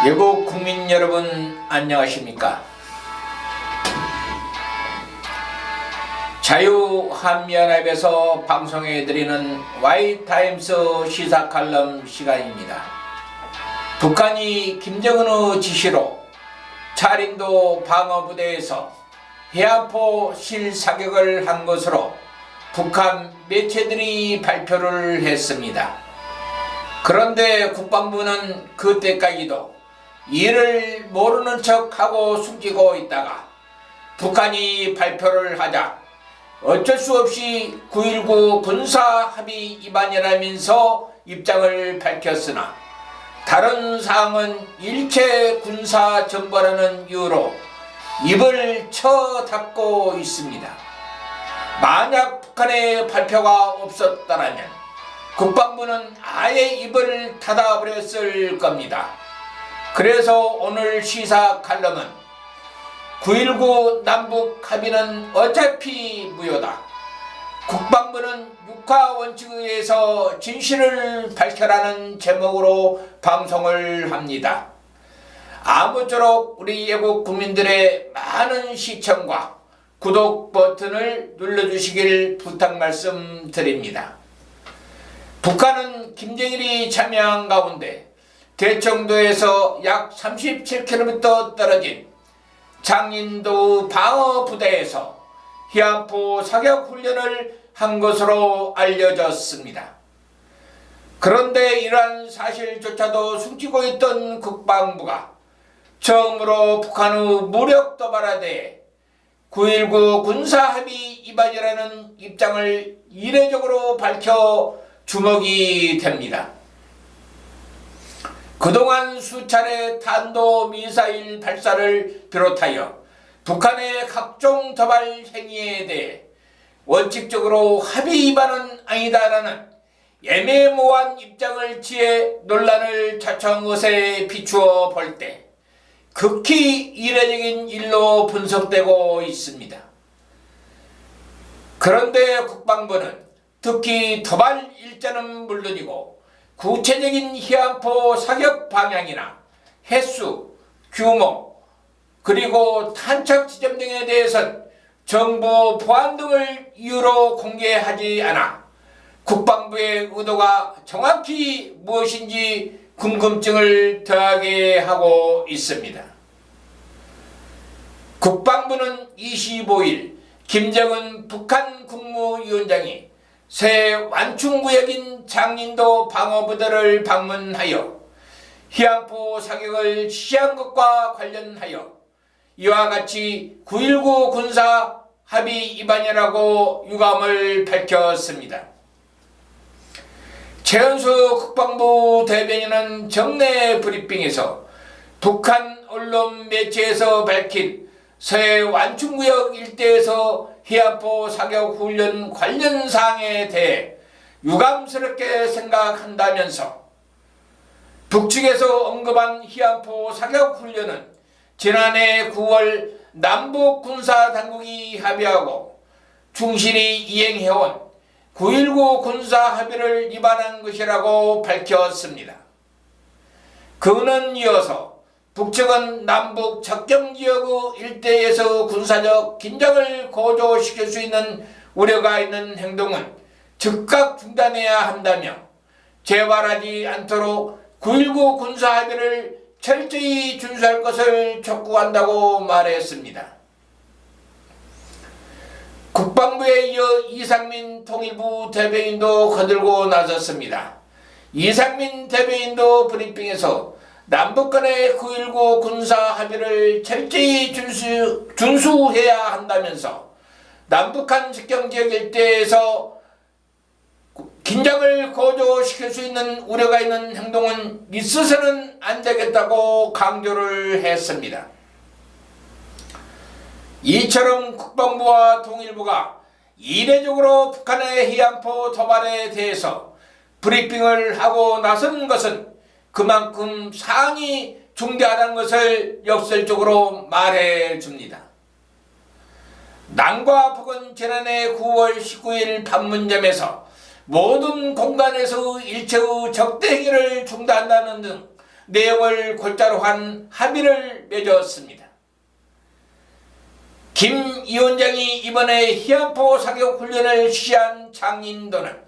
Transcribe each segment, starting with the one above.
외국 국민 여러분 안녕하십니까? 자유한미연합에서 방송해드리는 Y타임스 시사칼럼 시간입니다. 북한이 김정은의 지시로 차림도 방어부대에서 해안포 실사격을 한 것으로 북한 매체들이 발표를 했습니다. 그런데 국방부는 그때까지도 이를 모르는 척하고 숨기고 있다가 북한이 발표를 하자 어쩔 수 없이 9.19 군사합의 위반이라면서 입장을 밝혔으나 다른 사항은 일체 군사 정보라는 이유로 입을 쳐닫고 있습니다. 만약 북한의 발표가 없었다면 국방부는 아예 입을 닫아버렸을 겁니다. 그래서 오늘 시사 칼럼은 9.19 남북 합의는 어차피 무효다. 국방부는 육하원칙에 의해서 진실을 밝혀라는 제목으로 방송을 합니다. 아무쪼록 우리 애국 국민들의 많은 시청과 구독 버튼을 눌러주시길 부탁 말씀드립니다. 북한은 김정일이 참여한 가운데 대청도에서 약 37km 떨어진 장인도 방어부대에서 해안포 사격 훈련을 한 것으로 알려졌습니다. 그런데 이러한 사실조차도 숨기고 있던 국방부가 처음으로 북한의 무력 도발에 대해 9.19 군사합의 위반이라는 입장을 이례적으로 밝혀 주목이 됩니다. 그동안 수차례 탄도미사일 발사를 비롯하여 북한의 각종 도발 행위에 대해 원칙적으로 합의 위반은 아니다라는 애매모호한 입장을 취해 논란을 자초한 것에 비추어 볼 때 극히 이례적인 일로 분석되고 있습니다. 그런데 국방부는 특히 도발 일자는 물론이고 구체적인 해안포 사격 방향이나 횟수, 규모, 그리고 탄착 지점 등에 대해서는 정보 보안 등을 이유로 공개하지 않아 국방부의 의도가 정확히 무엇인지 궁금증을 더하게 하고 있습니다. 국방부는 25일 김정은 북한 국무위원장이 새 완충구역인 장인도 방어부대를 방문하여 해안포 사격을 지시한 것과 관련하여 이와 같이 9.19 군사 합의 위반이라고 유감을 밝혔습니다. 최은수 국방부 대변인은 정례 브리핑에서 북한 언론 매체에서 밝힌 새 완충구역 일대에서 해안포 사격 훈련 관련 사항에 대해 유감스럽게 생각한다면서 북측에서 언급한 해안포 사격 훈련은 지난해 9월 남북 군사당국이 합의하고 충실히 이행해온 9.19 군사합의를 위반한 것이라고 밝혔습니다. 그는 이어서 북측은 남북 접경지역 일대에서 군사적 긴장을 고조시킬 수 있는 우려가 있는 행동은 즉각 중단해야 한다며 재발하지 않도록 9.19 군사합의를 철저히 준수할 것을 촉구한다고 말했습니다. 국방부에 이어 이상민 통일부 대변인도 거들고 나섰습니다. 이상민 대변인도 브리핑에서 남북 간의 9.19 군사합의를 철저히 준수해야 한다면서 남북한 접경지역 일대에서 긴장을 고조시킬 수 있는 우려가 있는 행동은 있어서는 안 되겠다고 강조를 했습니다. 이처럼 국방부와 통일부가 이례적으로 북한의 해안포 도발에 대해서 브리핑을 하고 나선 것은 그만큼 사안이 중대하다는 것을 역설적으로 말해줍니다. 남과 북은 지난해 9월 19일 판문점에서 모든 공간에서 일체의 적대 행위를 중단한다는 등 내용을 골자로 한 합의를 맺었습니다. 김 위원장이 이번에 희안포 사격 훈련을 실시한 장인도는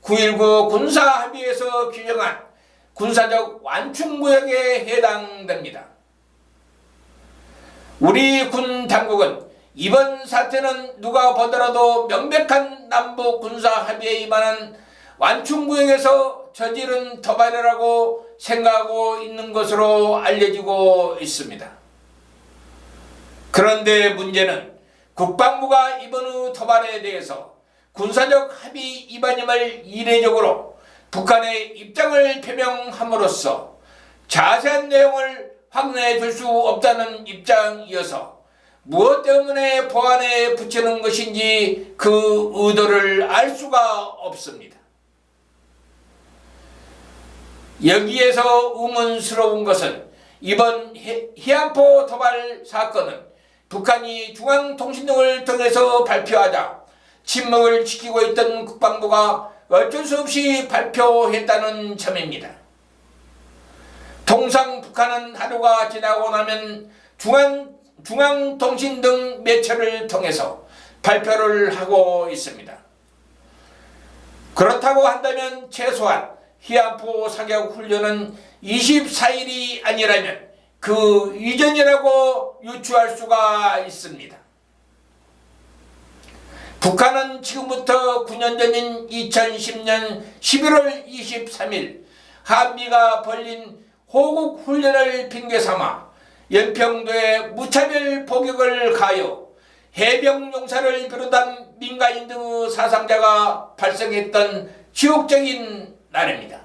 9.19 군사합의에서 규정한 군사적 완충구역에 해당됩니다. 우리 군 당국은 이번 사태는 누가 보더라도 명백한 남북 군사합의에 임하는 완충구역에서 저지른 도발이라고 생각하고 있는 것으로 알려지고 있습니다. 그런데 문제는 국방부가 이번 후 도발에 대해서 군사적 합의 위반임을 이례적으로 북한의 입장을 표명함으로써 자세한 내용을 확인해 줄 수 없다는 입장이어서 무엇 때문에 보안에 붙이는 것인지 그 의도를 알 수가 없습니다. 여기에서 의문스러운 것은 이번 희안포 도발 사건은 북한이 중앙통신 등을 통해서 발표하자 침묵을 지키고 있던 국방부가 어쩔 수 없이 발표했다는 점입니다. 통상 북한은 하루가 지나고 나면 중앙통신 등 매체를 통해서 발표를 하고 있습니다. 그렇다고 한다면 최소한 희안포 사격 훈련은 24일이 아니라면 그 이전이라고 유추할 수가 있습니다. 북한은 지금부터 9년 전인 2010년 11월 23일 한미가 벌린 호국 훈련을 핑계삼아 연평도에 무차별 포격을 가하여 해병 용사를 비롯한 민간인 등의 사상자가 발생했던 지옥적인 날입니다.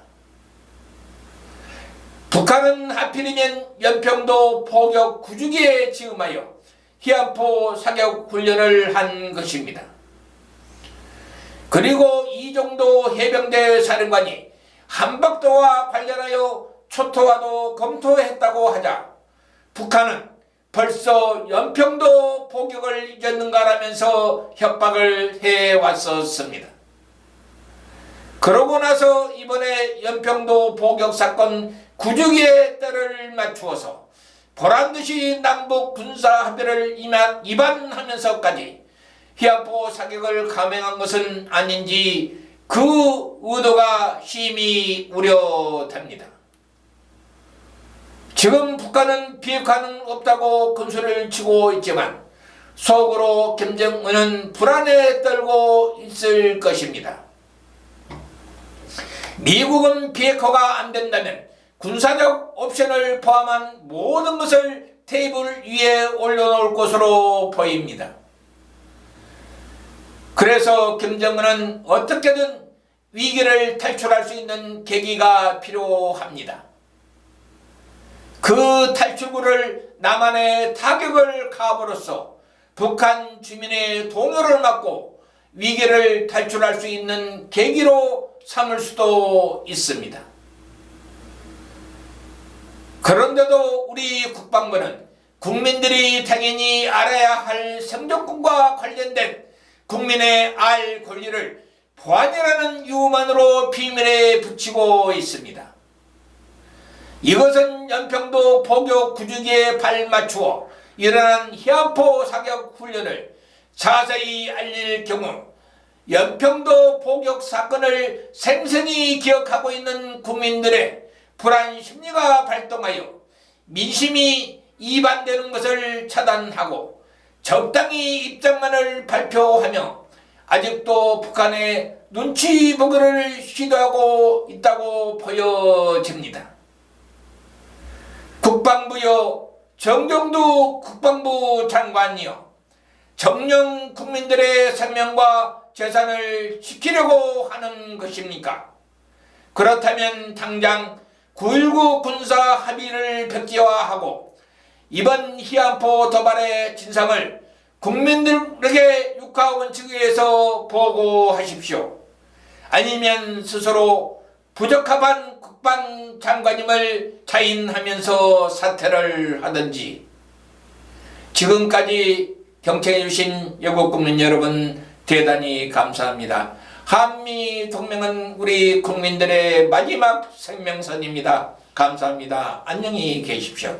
북한은 하필이면 연평도 포격 9주기에 즈음하여 희안포 사격 훈련을 한 것입니다. 그리고 이정도 해병대 사령관이 한박도와 관련하여 초토화도 검토했다고 하자 북한은 벌써 연평도 포격을 잊었는가라면서 협박을 해왔었습니다. 그러고 나서 이번에 연평도 포격 사건 9주기에 때를 맞추어서 보란듯이 남북 군사합의를 위반하면서까지 희안포 사격을 감행한 것은 아닌지 그 의도가 심히 우려됩니다. 지금 북한은 비핵화는 없다고 군수를 치고 있지만 속으로 김정은은 불안에 떨고 있을 것입니다. 미국은 비핵화가 안 된다면 군사적 옵션을 포함한 모든 것을 테이블 위에 올려놓을 것으로 보입니다. 그래서 김정은은 어떻게든 위기를 탈출할 수 있는 계기가 필요합니다. 그 탈출구를 남한에 타격을 가함으로써 북한 주민의 동요를 막고 위기를 탈출할 수 있는 계기로 삼을 수도 있습니다. 그런데도 우리 국방부는 국민들이 당연히 알아야 할 생존권과 관련된 국민의 알 권리를 보안이라는 이유만으로 비밀에 붙이고 있습니다. 이것은 연평도 포격 9주기에 발맞추어 일어난 희안포 사격 훈련을 자세히 알릴 경우 연평도 포격 사건을 생생히 기억하고 있는 국민들의 불안 심리가 발동하여 민심이 이반되는 것을 차단하고 적당히 입장만을 발표하며 아직도 북한의 눈치 보기를 시도하고 있다고 보여집니다. 국방부요, 정경두 국방부 장관이요, 정녕 국민들의 생명과 재산을 지키려고 하는 것입니까? 그렇다면 당장 9.19 군사 합의를 백지화하고 이번 희안포 도발의 진상을 국민들에게 육하 원칙에서 보고하십시오. 아니면 스스로 부적합한 국방장관임을 자인하면서 사퇴를 하든지. 지금까지 경청해주신 여국 국민 여러분 대단히 감사합니다. 한미 동맹은 우리 국민들의 마지막 생명선입니다. 감사합니다. 안녕히 계십시오.